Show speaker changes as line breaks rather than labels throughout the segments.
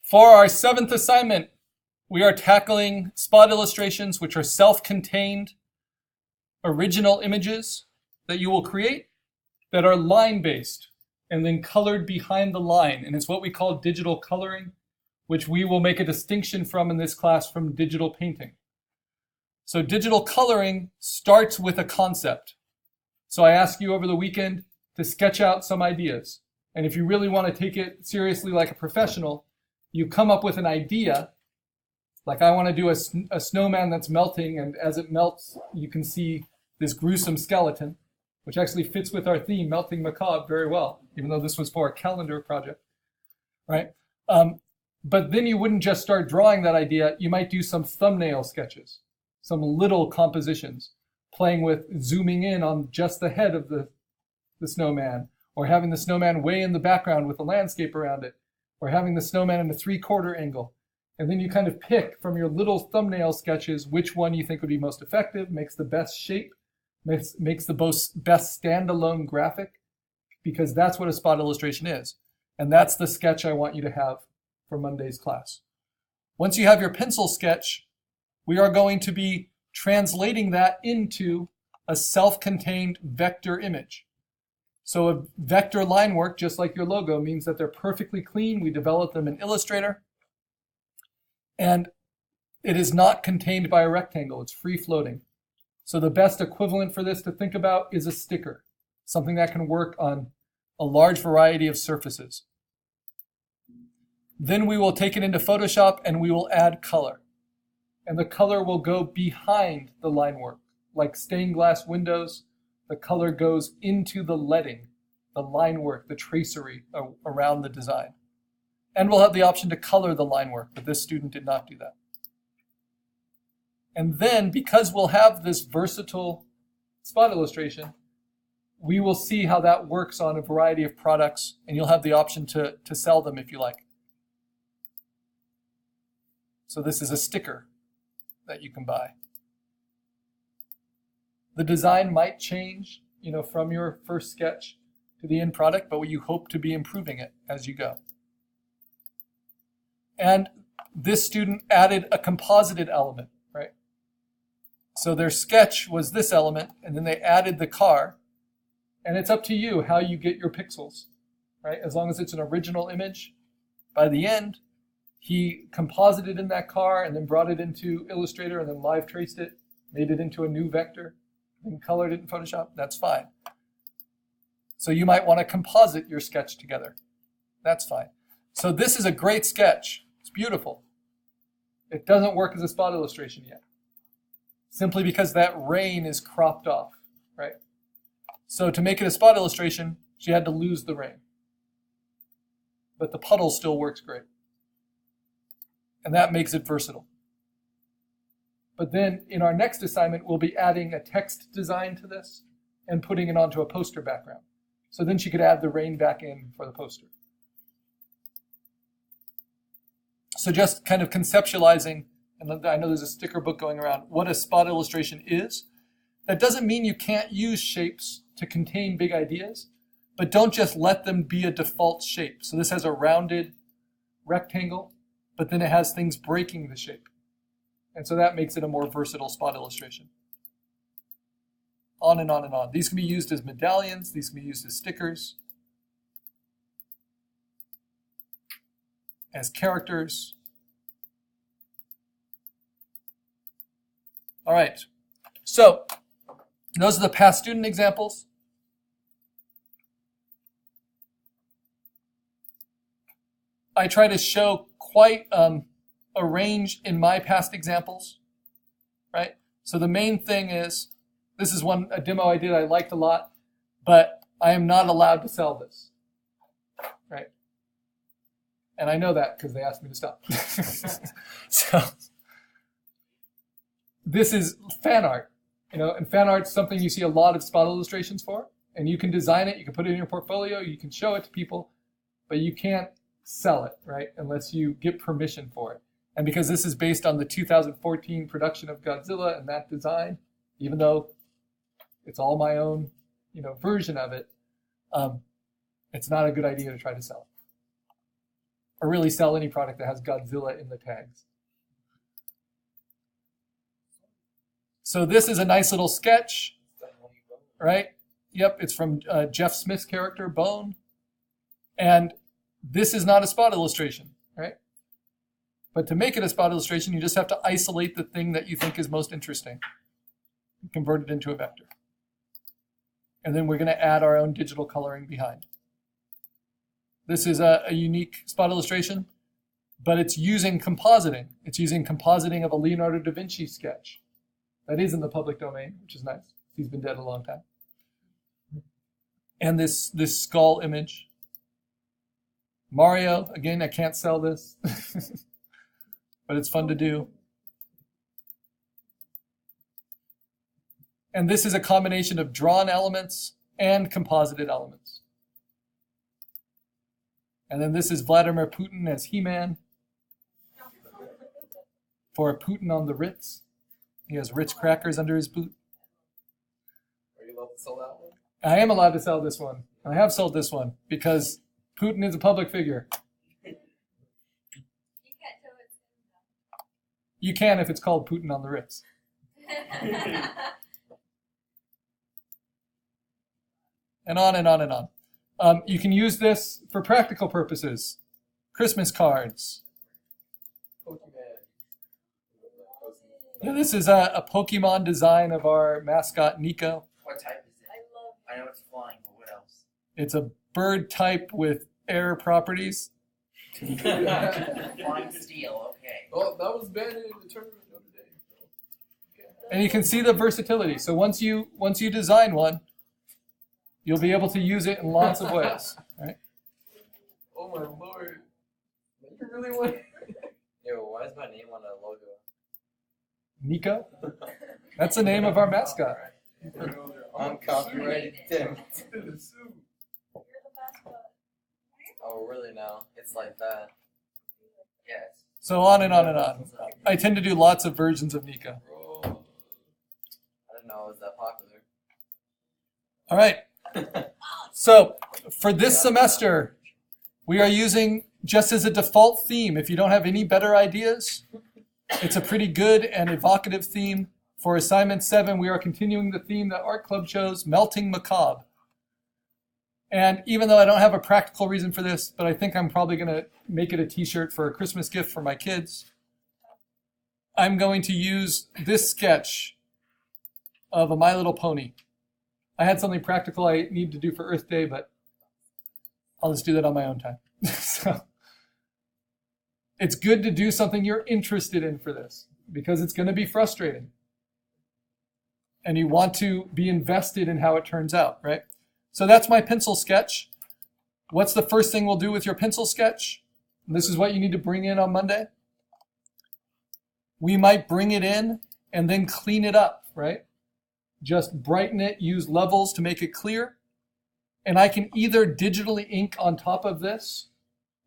For our 7th assignment, we are tackling spot illustrations, which are self-contained original images that you will create that are line-based and then colored behind the line. And it's what we call digital coloring, which we will make a distinction from in this class from digital painting. So digital coloring starts with a concept. So I ask you over the weekend to sketch out some ideas. And if you really want to take it seriously like a professional, you come up with an idea. Like I want to do a snowman that's melting, and as it melts, you can see this gruesome skeleton, which actually fits with our theme, Melting Macabre, very well, even though this was for a calendar project, right? But then you wouldn't just start drawing that idea. You might do some thumbnail sketches, some little compositions, playing with zooming in on just the head of the snowman, or having the snowman way in the background with the landscape around it, or having the snowman in a 3/4 angle. And then you kind of pick from your little thumbnail sketches which one you think would be most effective, makes the best shape, makes the best standalone graphic, because that's what a spot illustration is. And that's the sketch I want you to have for Monday's class. Once you have your pencil sketch, we are going to be translating that into a self-contained vector image. So a vector line work, just like your logo, means that they're perfectly clean. We develop them in Illustrator. And it is not contained by a rectangle. It's free floating. So the best equivalent for this to think about is a sticker, something that can work on a large variety of surfaces. Then we will take it into Photoshop and we will add color. And the color will go behind the line work. Like stained glass windows, the color goes into the leading, the line work, the tracery around the design. And we'll have the option to color the line work, but this student did not do that. And then, because we'll have this versatile spot illustration, we will see how that works on a variety of products, and you'll have the option to sell them if you like. So this is a sticker that you can buy. The design might change, from your first sketch to the end product, but you hope to be improving it as you go. And this student added a composited element, right? So their sketch was this element, and then they added the car. And it's up to you how you get your pixels, right? As long as it's an original image, by the end, he composited in that car and then brought it into Illustrator and then live traced it, made it into a new vector, and colored it in Photoshop. That's fine. So you might want to composite your sketch together. That's fine. So this is a great sketch. It's beautiful. It doesn't work as a spot illustration yet, simply because that rain is cropped off, right? So to make it a spot illustration, she had to lose the rain. But the puddle still works great. And that makes it versatile. But then in our next assignment, we'll be adding a text design to this and putting it onto a poster background. So then she could add the rain back in for the poster. So just kind of conceptualizing, and I know there's a sticker book going around, what a spot illustration is. That doesn't mean you can't use shapes to contain big ideas, but don't just let them be a default shape. So this has a rounded rectangle, but then it has things breaking the shape. And so that makes it a more versatile spot illustration. On and on and on. These can be used as medallions. These can be used as stickers, as characters. All right. So those are the past student examples. I try to show quite a range in my past examples, right? So the main thing is, this is a demo I did I liked a lot, but I am not allowed to sell this, right? And I know that because they asked me to stop. So this is fan art, and fan art's something you see a lot of spot illustrations for, and you can design it, you can put it in your portfolio, you can show it to people, but you can't sell it, right? Unless you get permission for it. And because this is based on the 2014 production of Godzilla and that design, even though it's all my own, version of it, it's not a good idea to try to sell it. or really sell any product that has Godzilla in the tags. So this is a nice little sketch, right? Yep, it's from Jeff Smith's character, Bone. And this is not a spot illustration, right? But to make it a spot illustration, you just have to isolate the thing that you think is most interesting, convert it into a vector. And then we're going to add our own digital coloring behind. This is a unique spot illustration, but it's using compositing. It's using compositing of a Leonardo da Vinci sketch. That is in the public domain, which is nice. He's been dead a long time. And this skull image. Mario, again, I can't sell this, but it's fun to do. And this is a combination of drawn elements and composited elements. And then this is Vladimir Putin as He-Man for Putin on the Ritz. He has Ritz crackers under his boot.
Are you allowed to sell that one?
I am allowed to sell this one. I have sold this one because Putin is a public figure. You can if it's called Putin on the Ritz. And on and on and on. You can use this for practical purposes. Christmas cards. Yeah, this is a Pokemon design of our mascot, Nico.
What type is it? I know it's flying, but what else?
It's a bird type with air properties.
Flying steel, okay.
Oh, that was banned in the tournament the other day.
And you can see the versatility. So once you design one, you'll be able to use it in lots of ways. Right?
Oh my lord. You really want
Yo, why is my name on the logo?
Nico? That's the name of our mascot.
I'm copyrighted. Damn it. Oh, really now? It's like that.
Yes.
So on and on and on. I tend to do lots of versions of Nico.
I didn't know it was that popular.
All right. So for this semester, we are using just as a default theme. If you don't have any better ideas, it's a pretty good and evocative theme. For assignment 7, we are continuing the theme that Art Club chose, Melting Macabre. And even though I don't have a practical reason for this, but I think I'm probably going to make it a t-shirt for a Christmas gift for my kids, I'm going to use this sketch of a My Little Pony. I had something practical I need to do for Earth Day, but I'll just do that on my own time. So it's good to do something you're interested in for this, because it's going to be frustrating. And you want to be invested in how it turns out, right? So that's my pencil sketch. What's the first thing we'll do with your pencil sketch? And this is what you need to bring in on Monday. We might bring it in and then clean it up, right? Just brighten it, use levels to make it clear. And I can either digitally ink on top of this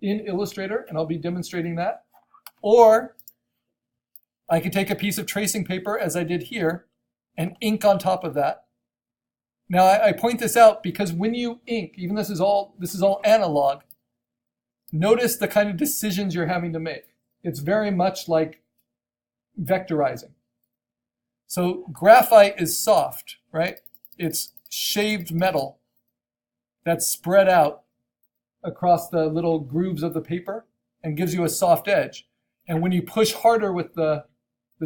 in Illustrator, and I'll be demonstrating that, or I can take a piece of tracing paper, as I did here, and ink on top of that. Now I point this out because when you ink, even this is all analog, notice the kind of decisions you're having to make. It's very much like vectorizing. So graphite is soft, right? It's shaved metal that's spread out across the little grooves of the paper and gives you a soft edge. And when you push harder with the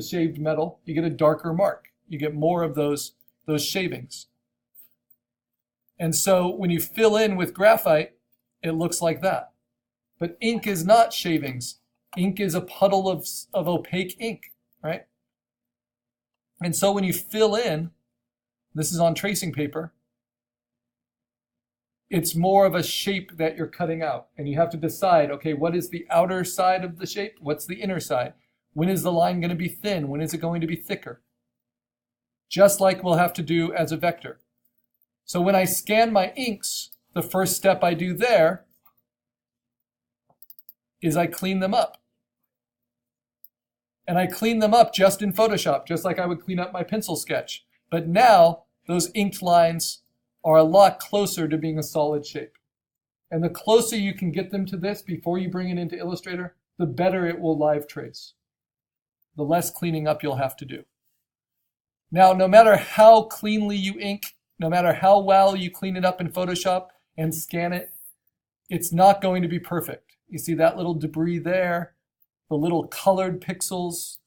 shaved metal, you get a darker mark. You get more of those shavings. And so when you fill in with graphite, it looks like that. But ink is not shavings. Ink is a puddle of opaque ink, right? And so when you fill in, this is on tracing paper, it's more of a shape that you're cutting out. And you have to decide, okay, what is the outer side of the shape? What's the inner side? When is the line going to be thin? When is it going to be thicker? Just like we'll have to do as a vector. So when I scan my inks, the first step I do there is I clean them up. And I clean them up just in Photoshop, just like I would clean up my pencil sketch. But now those inked lines are a lot closer to being a solid shape. And the closer you can get them to this before you bring it into Illustrator, the better it will live trace. The less cleaning up you'll have to do. Now, no matter how cleanly you ink, no matter how well you clean it up in Photoshop and scan it, it's not going to be perfect. You see that little debris there, the little colored pixels,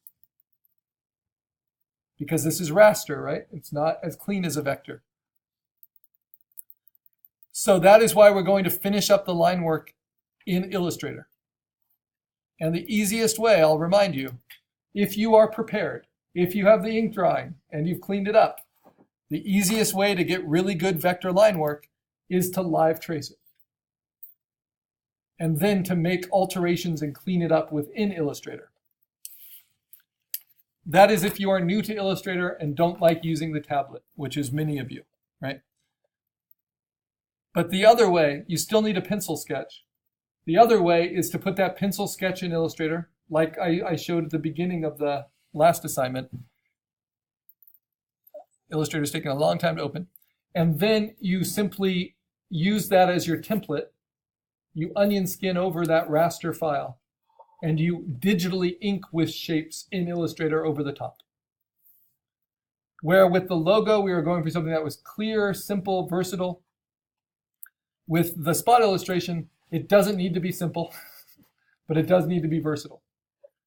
because this is raster, right? It's not as clean as a vector. So that is why we're going to finish up the line work in Illustrator. And the easiest way, I'll remind you, if you are prepared, if you have the ink drying and you've cleaned it up, the easiest way to get really good vector line work is to live trace it. And then to make alterations and clean it up within Illustrator. That is if you are new to Illustrator and don't like using the tablet, which is many of you, right? But the other way, you still need a pencil sketch. The other way is to put that pencil sketch in Illustrator, like I showed at the beginning of the last assignment. Illustrator's taking a long time to open. And then you simply use that as your template. You onion skin over that raster file, and you digitally ink with shapes in Illustrator over the top. Where with the logo, we were going for something that was clear, simple, versatile. With the spot illustration, it doesn't need to be simple, but it does need to be versatile.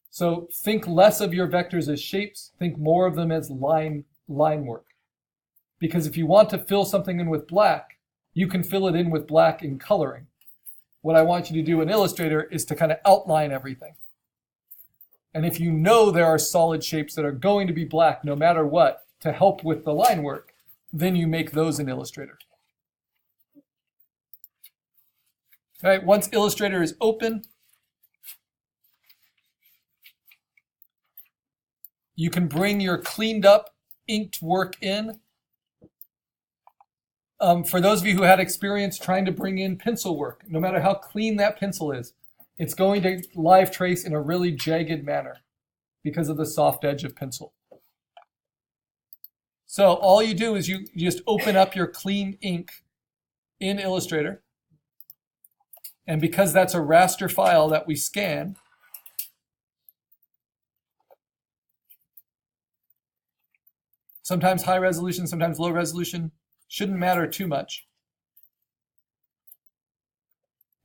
So think less of your vectors as shapes, think more of them as line work. Because if you want to fill something in with black, you can fill it in with black in coloring. What I want you to do in Illustrator is to kind of outline everything. And if you know there are solid shapes that are going to be black no matter what to help with the line work, then you make those in Illustrator. All right, once Illustrator is open, you can bring your cleaned up, inked work in. For those of you who had experience trying to bring in pencil work, no matter how clean that pencil is, it's going to live trace in a really jagged manner because of the soft edge of pencil. So all you do is you just open up your clean ink in Illustrator. And because that's a raster file that we scan, sometimes high resolution, sometimes low resolution, shouldn't matter too much.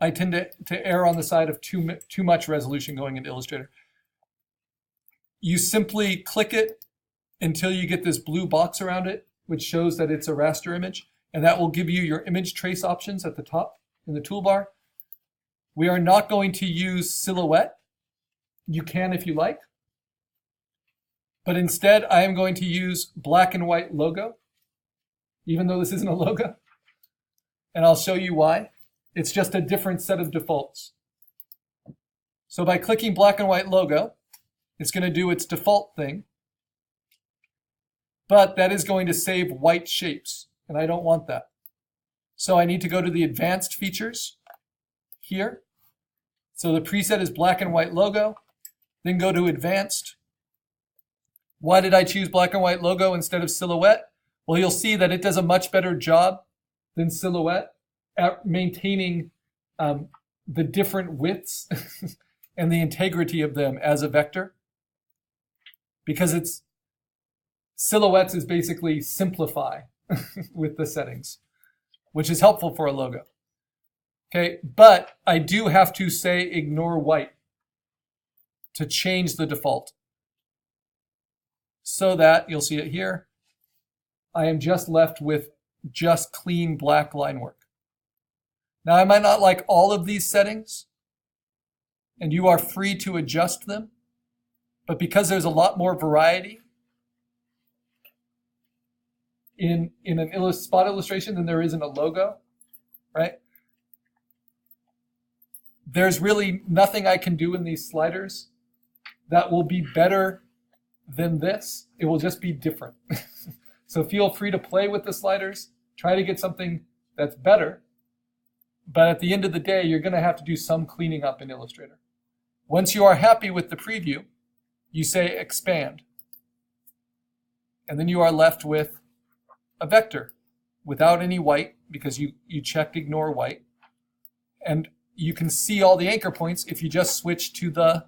I tend to err on the side of too much resolution going into Illustrator. You simply click it until you get this blue box around it, which shows that it's a raster image, and that will give you your image trace options at the top in the toolbar. We are not going to use silhouette. You can if you like. But instead, I am going to use black and white logo, even though this isn't a logo. And I'll show you why. It's just a different set of defaults. So by clicking black and white logo, it's going to do its default thing. But that is going to save white shapes, and I don't want that. So I need to go to the advanced features here. So the preset is black and white logo, then go to advanced. Why did I choose black and white logo instead of silhouette? Well, you'll see that it does a much better job than silhouette at maintaining the different widths and the integrity of them as a vector. Because it's silhouettes is basically simplify with the settings, which is helpful for a logo. Okay, but I do have to say ignore white to change the default. So that, you'll see it here, I am just left with just clean black line work. Now I might not like all of these settings, and you are free to adjust them, but because there's a lot more variety in an spot illustration than there is in a logo, right? There's really nothing I can do in these sliders that will be better than this. It will just be different. So feel free to play with the sliders, try to get something that's better, but at the end of the day, you're going to have to do some cleaning up in Illustrator. Once you are happy with the preview, you say expand, and then you are left with a vector without any white because you checked ignore white. And you can see all the anchor points if you just switch to the